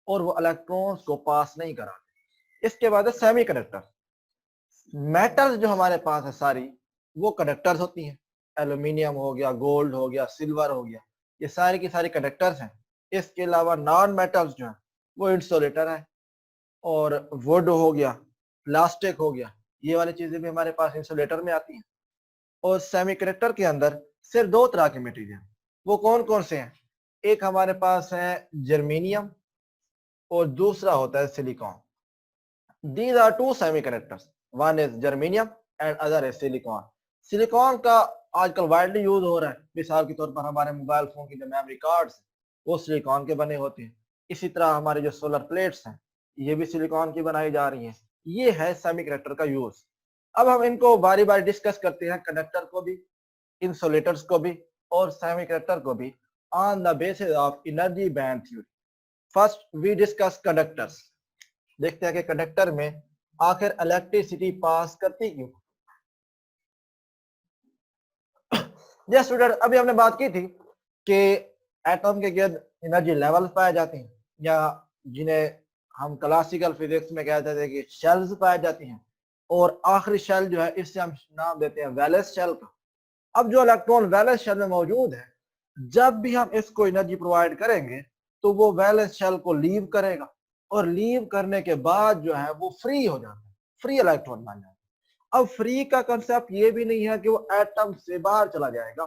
और वो इलेक्ट्रॉन्स को पास नहीं कराते। इसके बाद है सेमी कंडक्टर। मेटल्स जो हमारे पास है सारी वो कंडक्टर्स होती हैं। एल्यूमिनियम हो गया, गोल्ड हो गया, सिल्वर हो गया, ये सारी की सारी कंडक्टर्स हैं। इसके अलावा नॉन मेटल्स जो है वो इंसुलेटर है, और वुड हो गया, प्लास्टिक हो गया, ये वाली चीजें भी हमारे पास इंसुलेटर में आती हैं। और सेमीकंडक्टर के अंदर सिर्फ दो तरह के मटेरियल, वो कौन कौन से हैं? एक हमारे पास है जर्मेनियम और दूसरा होता है silicon. These are two semiconductors. One is germanium and other is silicon. Silicon का आजकल वाइडली यूज हो रहा है। मिसाल के तौर पर हमारे मोबाइल फोन की जो मेमोरी कार्ड्स वो सिलिकॉन के बने होते हैं। इसी तरह हमारे जो सोलर प्लेट्स हैं ये भी सिलिकॉन की बनाई जा रही हैं। ये है सेमीकंडक्टर का यूज। अब हम इनको बारी बारी डिस्कस करते हैं, कंडक्टर को भी, इंसुलेटर्स को भी और सेमीकंडक्टर को भी, on the basis of energy band theory. First we discuss conductors. देखते हैं कि कंडक्टर में आखिर इलेक्ट्रिसिटी पास करती क्यों। जैसे स्टूडेंट अभी हमने बात की थी कि एटम के गिर्द एनर्जी लेवल पाए जाते हैं, या जिन्हें हम क्लासिकल फिजिक्स में कहते थे कि शेल्स पाए जाती हैं, और आखिरी शेल जो है इससे हम नाम देते हैं वैलेंस शेल का। अब जो इलेक्ट्रॉन वैलेंस शेल में मौजूद है, जब भी हम इसको एनर्जी प्रोवाइड करेंगे तो वो वैलेंस शेल को लीव करेगा, और लीव करने के बाद जो है वो फ्री हो जाता है, फ्री इलेक्ट्रॉन बन जाता है। अब फ्री का कंसेप्ट ये भी नहीं है कि वो एटम से बाहर चला जाएगा,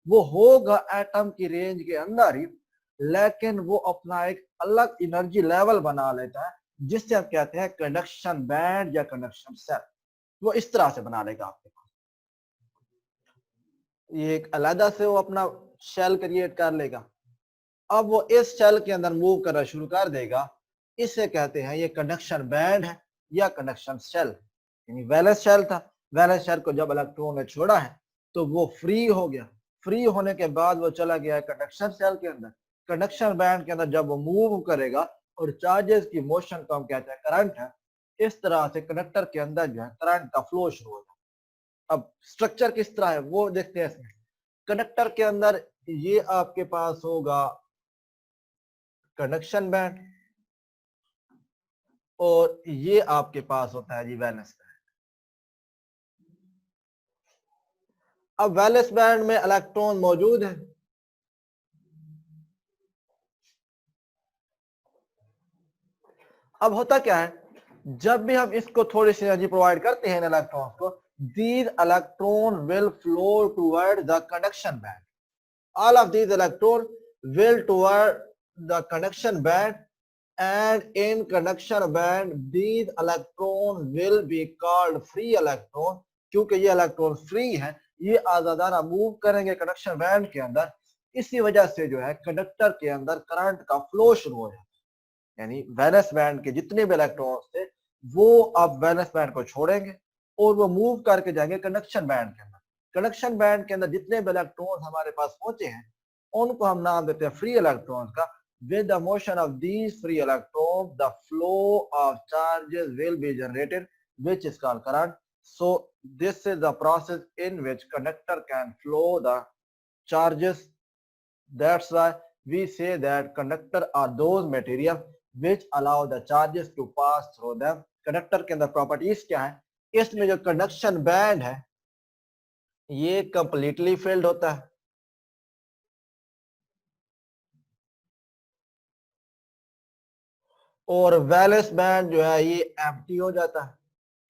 वो होगा एटम की रेंज के अंदर ही, लेकिन वो अपना एक अलग एनर्जी लेवल बना लेता है जिससे हम कहते हैं कंडक्शन बैंड या कंडक्शन सेल। वो इस तरह से बना लेगा आपके पास, ये एक अलग से वो अपना शेल क्रिएट कर लेगा। अब वो इस शेल के अंदर मूव करना शुरू कर देगा, इसे कहते हैं ये कंडक्शन बैंड है या कंडक्शन शेल। यानी वैलेंस शेल था, वैलेंस शेल को जब इलेक्ट्रॉन ने छोड़ा है तो वो फ्री हो गया, फ्री होने के बाद वो चला गया है कंडक्शन शेल के अंदर। कंडक्शन बैंड के अंदर जब वो मूव करेगा और चार्जेस की मोशन को हम कहते हैं करंट है, इस तरह से कंडक्टर के अंदर जो है करंट का फ्लो शुरू हो जाए। अब स्ट्रक्चर किस तरह है वो देखते हैं इसमें। कंडक्टर के अंदर ये आपके पास होगा कंडक्शन बैंड, और ये आपके पास होता है जी वैलेंस बैंड। अब वैलेंस बैंड में इलेक्ट्रॉन मौजूद है। अब होता क्या है, जब भी हम इसको थोड़ी सी एनर्जी प्रोवाइड करते हैं इलेक्ट्रॉन्स को, these electron will flow toward the conduction band. All of these electrons will toward the conduction band, and in conduction band these electrons will be called free electron। क्योंकि ये electron free है, ये आजादाना move करेंगे conduction band के अंदर, इसी वजह से जो है कंडक्टर के अंदर करंट का फ्लो शुरू हो जाता है। यानी वैलेंस बैंड के जितने भी इलेक्ट्रॉन्स थे वो अब वैलेंस बैंड को छोड़ेंगे और वो मूव करके जाएंगे कंडक्शन बैंड के अंदर। कंडक्शन बैंड के अंदर जितने भी इलेक्ट्रॉन्स हमारे पास पहुंचे हैं उनको हम नाम देते हैं फ्री इलेक्ट्रॉन्स का। with the motion of these free electrons the flow of charges will be generated, which is called current. So this is the process in which conductor can flow the charges. That's why we say that conductor are those material which allow the charges to pass through them. Conductor के अंदर properties क्या है, इसमें जो conduction band है ये completely filled होता है, और वैलेंस बैंड जो है ये एम्प्टी हो जाता है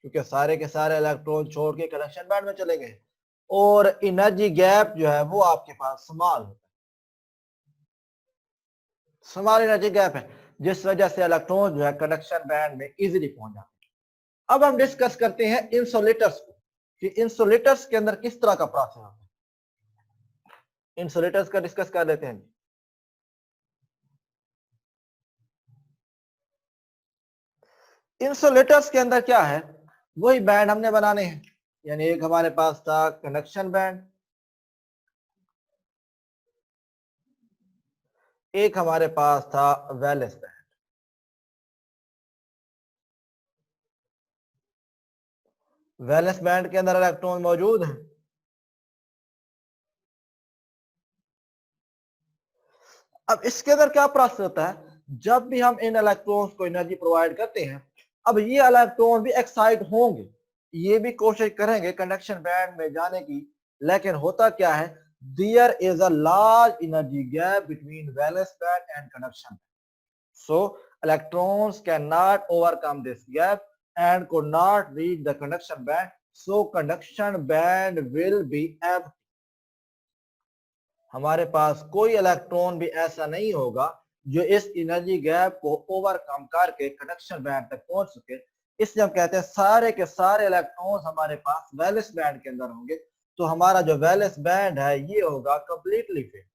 क्योंकि सारे के सारे इलेक्ट्रॉन छोड़ के कंडक्शन बैंड में चले गए, और एनर्जी गैप जो है वो आपके पास स्मॉल होता है, स्मॉल एनर्जी गैप है, जिस वजह से इलेक्ट्रॉन जो है कंडक्शन बैंड में इजीली पहुंच जाते हैं। अब हम डिस्कस करते हैं इंसुलेटर्स को कि इंसुलेटर्स के अंदर किस तरह का प्रोसेस होता है। इंसुलेटर्स का डिस्कस कर लेते हैं। इंसुलेटर्स के अंदर क्या है, वही बैंड हमने बनाने हैं। यानी एक हमारे पास था कंडक्शन बैंड, एक हमारे पास था वैलेंस बैंड। वैलेंस बैंड के अंदर इलेक्ट्रॉन मौजूद है। अब इसके अंदर क्या प्रोसेस होता है, जब भी हम इन इलेक्ट्रॉन्स को एनर्जी प्रोवाइड करते हैं, अब ये इलेक्ट्रॉन भी एक्साइट होंगे, ये भी कोशिश करेंगे कंडक्शन बैंड में जाने की, लेकिन होता क्या है, there is a large energy gap between valence band and conduction. So electrons can not overcome this gap and could not reach the conduction band, so conduction band will be empty. हमारे पास कोई electron भी ऐसा नहीं होगा जो इस energy gap को overcome करके कंडक्शन बैंड तक पहुंच सके। इसलिए हम कहते हैं सारे के सारे इलेक्ट्रॉन्स हमारे पास वैलेंस बैंड के अंदर होंगे, तो हमारा जो वैलेंस बैंड है ये होगा कंप्लीटली फिल्ड,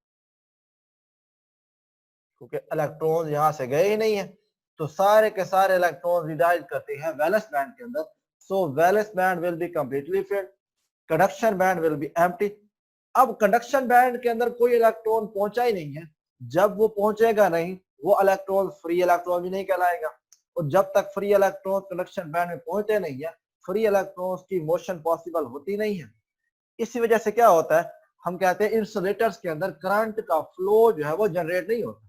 क्योंकि इलेक्ट्रॉन यहां से गए ही नहीं है, तो सारे के सारे इलेक्ट्रॉन रिडाइज करते हैं वैलेंस बैंड के अंदर। So valence band will be completely filled, conduction band will be empty. अब कंडक्शन बैंड के अंदर कोई इलेक्ट्रॉन पहुंचा ही नहीं है, जब वो पहुंचेगा नहीं वो इलेक्ट्रॉन फ्री इलेक्ट्रॉन भी नहीं कहलाएगा, और जब तक फ्री इलेक्ट्रॉन कंडक्शन बैंड में पहुंचते नहीं है, फ्री इलेक्ट्रॉन्स की मोशन पॉसिबल होती नहीं है। इसी वजह से क्या होता है, हम कहते हैं इंसुलेटर्स के अंदर करंट का फ्लो जो है वो जनरेट नहीं होता।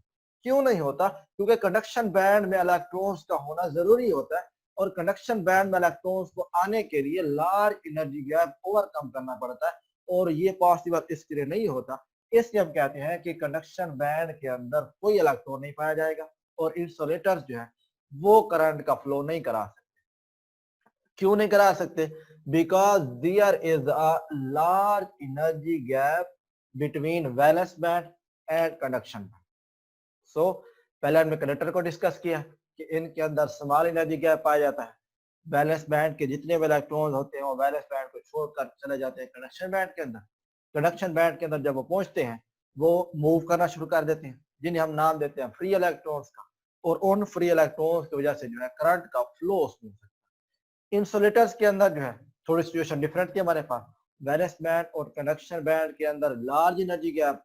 क्यों नहीं होता, क्योंकि कंडक्शन बैंड में इलेक्ट्रॉन्स का होना जरूरी होता है, और कंडक्शन बैंड में इलेक्ट्रॉन्स को आने के लिए लार्ज एनर्जी गैप ओवरकम करना पड़ता है, और ये पॉसिबल इसके लिए नहीं होता। इसलिए हम कहते हैं कि कंडक्शन बैंड के अंदर कोई इलेक्ट्रॉन नहीं पाया जाएगा, और इंसुलेटर्स जो है वो करंट का फ्लो नहीं करा सकते। क्यों नहीं करा सकते, because there is a large energy gap between valence band and conduction band. So पहले हमने कंडक्टर को डिस्कस किया कि इनके अंदर स्मॉल एनर्जी गैप पाया जाता है, वैलेंस बैंड के जितने भी इलेक्ट्रॉन होते हैं वो वैलेंस बैंड को छोड़कर चले जाते हैं कंडक्शन बैंड के अंदर। कंडक्शन बैंड के अंदर जब वो पहुंचते हैं वो मूव करना शुरू कर देते हैं, जिन्हें हम नाम देते हैं फ्री इलेक्ट्रॉन्स का, और उन फ्री इलेक्ट्रॉन्स की वजह से जो है करंट का फ्लो उसमें होता है। इंसुलेटर्स के अंदर जो है थोड़ी सिचुएशन डिफरेंट थी, हमारे पास वैलेंस बैंड और कंडक्शन बैंड के अंदर लार्ज एनर्जी गैप,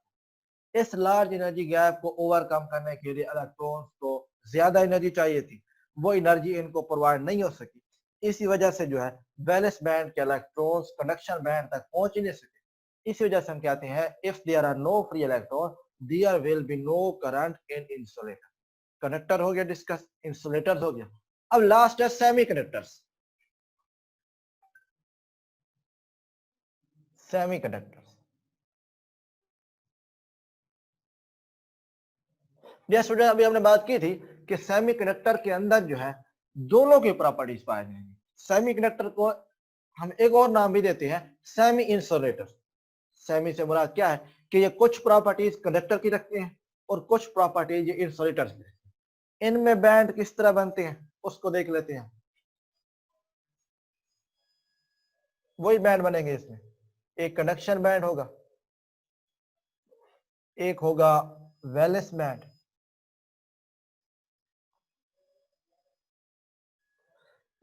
इस लार्ज एनर्जी गैप को ओवरकम करने के लिए इलेक्ट्रॉन्स को ज्यादा एनर्जी चाहिए थी, वो एनर्जी इनको प्रोवाइड नहीं हो सकी। इसी वजह से जो है वैलेंस बैंड के इलेक्ट्रॉन्स कंडक्शन बैंड तक पहुंच ही नहीं सके। इसी वजह से हम कहते हैं if there are no free electron there will be no current in insulator. Conductor हो गया डिस्कस, इंसुलेटर्स हो गया। अब लास्ट है सेमी कंडक्टर्स। सेमी कंडक्टर्स, जैसे स्टूडेंट अभी हमने बात की थी कि सेमीकंडक्टर के अंदर जो है दोनों की प्रॉपर्टीज पाए जाएंगे। सेमीकंडक्टर को हम एक और नाम भी देते हैं सेमी इंसुलेटर। सेमी से मुराद क्या है कि ये कुछ प्रॉपर्टीज कंडक्टर की रखते हैं और कुछ प्रॉपर्टीज ये इंसुलेटर्स की रखते हैं। इनमें बैंड किस तरह बनते हैं उसको देख लेते हैं। वही बैंड बनेंगे इसमें, एक कंडक्शन बैंड होगा, एक होगा वैलेंस बैंड।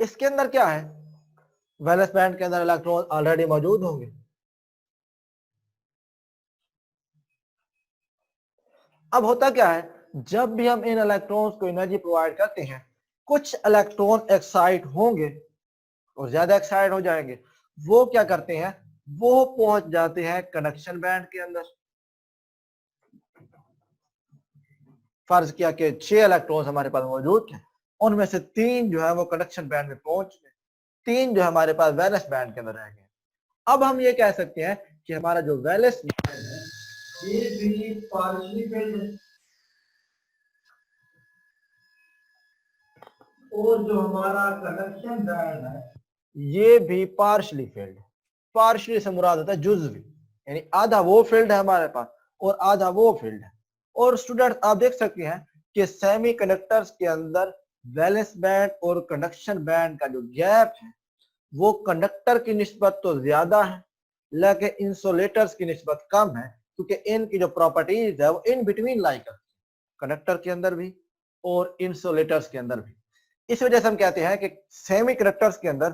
इसके अंदर क्या है, वैलेंस बैंड के अंदर इलेक्ट्रॉन ऑलरेडी मौजूद होंगे। अब होता क्या है, जब भी हम इन इलेक्ट्रॉन्स को एनर्जी प्रोवाइड करते हैं, कुछ इलेक्ट्रॉन एक्साइट होंगे और ज्यादा एक्साइट हो जाएंगे, वो क्या करते हैं, वो पहुंच जाते हैं कंडक्शन बैंड के अंदर। फर्ज किया कि 6 इलेक्ट्रॉन्स हमारे पास मौजूद हैं, उनमें से 3 जो है वो कंडक्शन बैंड में पहुंच गए, 3 जो हमारे पास वैलेंस बैंड के अंदर रह गए। अब हम ये कह सकते हैं कि हमारा जो वैलेंस बैंड है ये भी पार्शियली फिल्ड है, और जो हमारा कंडक्शन बैंड है ये भी पार्शियली फिल्ड है। पार्शियली से मुराद होता है जुज़वी, यानी आधा वो फील्ड है हमारे पास और आधा वो फील्ड है। और स्टूडेंट आप देख सकते हैं कि सेमी कंडक्टर्स के अंदर वैलेंस बैंड और कंडक्शन बैंड का जो गैप है वो कंडक्टर की निस्बत तो ज्यादा है, लेकिन इंसुलेटर्स की निस्बत कम है, क्योंकि इनकी जो प्रॉपर्टीज है वो इन बिटवीन लाई करती है, कंडक्टर के अंदर भी और इंसुलेटर्स के अंदर भी। इस वजह से हम कहते हैं कि सेमी कंडक्टर्स के अंदर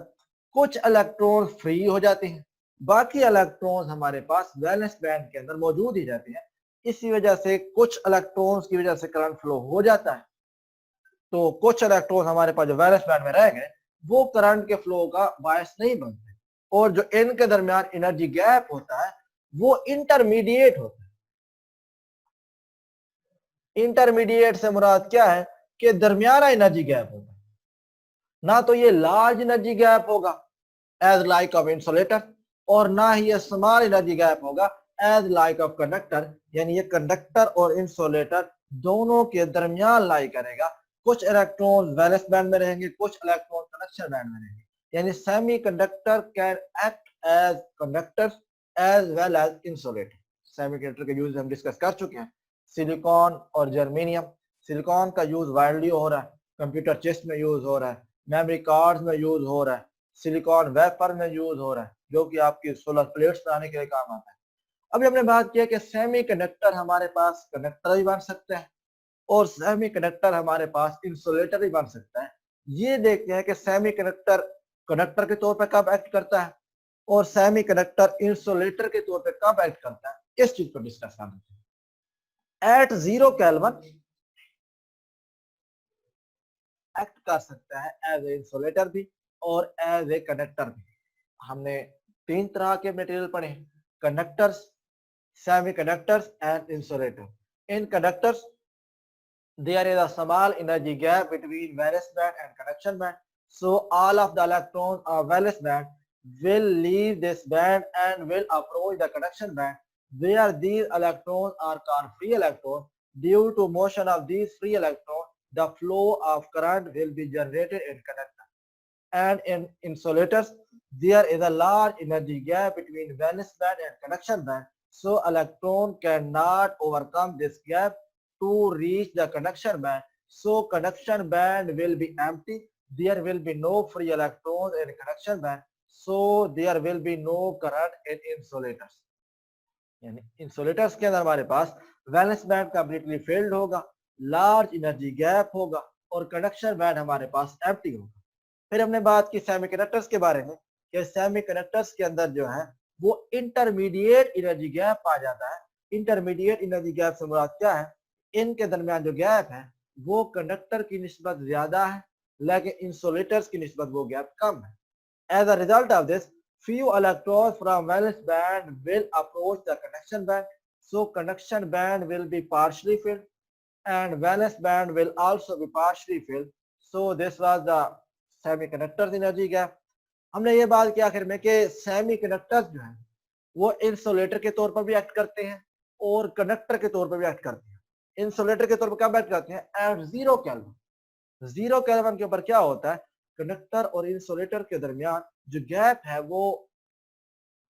कुछ इलेक्ट्रॉन फ्री हो जाते हैं, बाकी इलेक्ट्रॉन्स हमारे पास वैलेंस बैंड के अंदर मौजूद ही रहते हैं। इसी वजह से कुछ इलेक्ट्रॉन्स की वजह से करंट फ्लो हो जाता है, तो कुछ इलेक्ट्रॉन हमारे पास जो वैलेंस बैंड में रह गए वो करंट के फ्लो का बायस नहीं बनते, और जो इनके दरमियान एनर्जी गैप होता है वो इंटरमीडिएट होता है। इंटरमीडिएट से मुराद क्या है कि दरमियाना एनर्जी गैप होगा, ना तो ये लार्ज एनर्जी गैप होगा एज लाइक ऑफ इंसुलेटर, और ना ही ये स्मॉल एनर्जी गैप होगा एज लाइक ऑफ कंडक्टर। यानी ये कंडक्टर और इंसुलेटर दोनों के दरमियान लाई करेगा। कुछ इलेक्ट्रॉन वैलेंस बैंड में रहेंगे, कुछ इलेक्ट्रॉन कंडक्शन बैंड में रहेंगे। यानी semi conductor can act as conductor as well as insulator. Semi conductor के यूज हम डिस्कस कर चुके हैं। सिलिकॉन और जर्मेनियम, सिलिकॉन का यूज वाइडली हो रहा है, कंप्यूटर चिप्स में यूज हो रहा है, मेमोरी कार्ड्स में यूज हो रहा है, सिलिकॉन वेफर में यूज हो रहा है, जो कि आपकी सोलर प्लेट्स बनाने के लिए काम आता है। अभी हमने बात किया कि सेमी कंडक्टर हमारे पास कंडक्टर भी बन सकता है और सेमी कंडक्टर हमारे पास इंसुलेटर भी बन सकता है। ये देखते हैं कि सेमी कंडक्टर कंडक्टर के तौर पर कब एक्ट करता है और सेमी कंडक्टर इंसुलेटर के तौर पर कब एक्ट करता है, इस चीज को डिस्कस कर लेते हैं। एट 0 केल्विन एक्ट कर सकता है एज ए इंसुलेटर भी और एज ए कंडक्टर भी। हमने 3 तरह के मटेरियल पढ़े, conductors, semiconductors and insulator. In conductors, there is a small energy gap between valence band and conduction band. So all of the electrons of valence band will leave this band and will approach the conduction band, where these electrons are called free electrons. Due to motion of these free electrons, the flow of current will be generated in conductor. And in insulators, there is a large energy gap between valence band and conduction band. So electron cannot overcome this gap to reach the conduction band. So conduction band will be empty. There will be no free electrons in conduction band. So there will be no current in insulators. यानी insulators के अंदर हमारे पास valence band completely filled होगा, large energy gap होगा और conduction band हमारे पास empty होगा। फिर हमने बात की सेमीकंडक्टर्स के बारे में कि सेमीकंडक्टर्स के अंदर जो है वो इंटरमीडिएट एनर्जी गैप आ जाता है। इंटरमीडिएट एनर्जी गैप से मुराद क्या है, इनके दरमियान जो गैप है वो कंडक्टर की निस्बत ज्यादा है लेकिन इंसुलेटर्स की निस्बत वो गैप कम है। As a result of this, few electrons from valence band will approach the conduction band, so conduction band will be partially filled and valence band will also be partially filled. So this was the semiconductors energy gap. हमने ये बात की आखिर में कि semiconductors जो है वो इंसुलेटर के तौर पर भी एक्ट करते हैं और कंडक्टर के तौर पर भी एक्ट करते हैं। इंसुलेटर के तौर पर कब एक्ट करते हैं, एट 0 केल्विन। 0 केल्विन के ऊपर क्या होता है, कंडक्टर और इंसुलेटर के दरमियान जो गैप है वो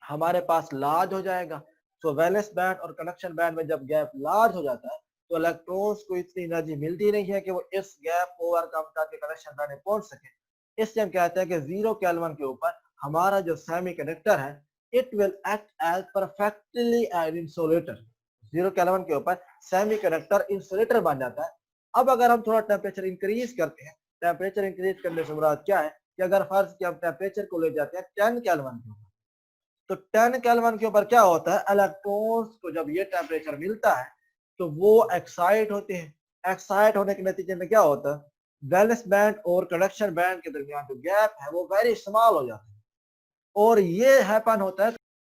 हमारे पास लार्ज हो जाएगा। तो वैलेंस बैंड और कंडक्शन बैंड में जब गैप लार्ज हो जाता है तो इलेक्ट्रॉन्स को इतनी एनर्जी मिलती नहीं है कि वो इस गैप को ओवरकम करके कंडक्शन बैंड में पहुंच सके। इसलिए हम कहते हैं कि 0 केल्विन के ऊपर हमारा जो सेमीकंडक्टर है it will act as perfectly as insulator. 0 kelvin के ऊपर सेमीकंडक्टर इंसुलेटर बन जाता है। अब अगर हम थोड़ा टेम्परेचर इंक्रीज करते हैं, टेम्परेचर इंक्रीज करने से मुराद क्या है कि अगर फर्ज किया हम टेम्परेचर को ले जाते हैं 10 केल्विन के ऊपर, तो 10 केल्विन के ऊपर क्या होता है, इलेक्ट्रॉन्स को जब ये टेम्परेचर मिलता है तो वो एक्साइट होते हैं। एक्साइट होने के नतीजे में क्या होता है, वैलेंस बैंड और कंडक्शन बैंड के दरमियान जो गैप है वो वेरी स्मॉल हो जाता है और ये हैपन होता है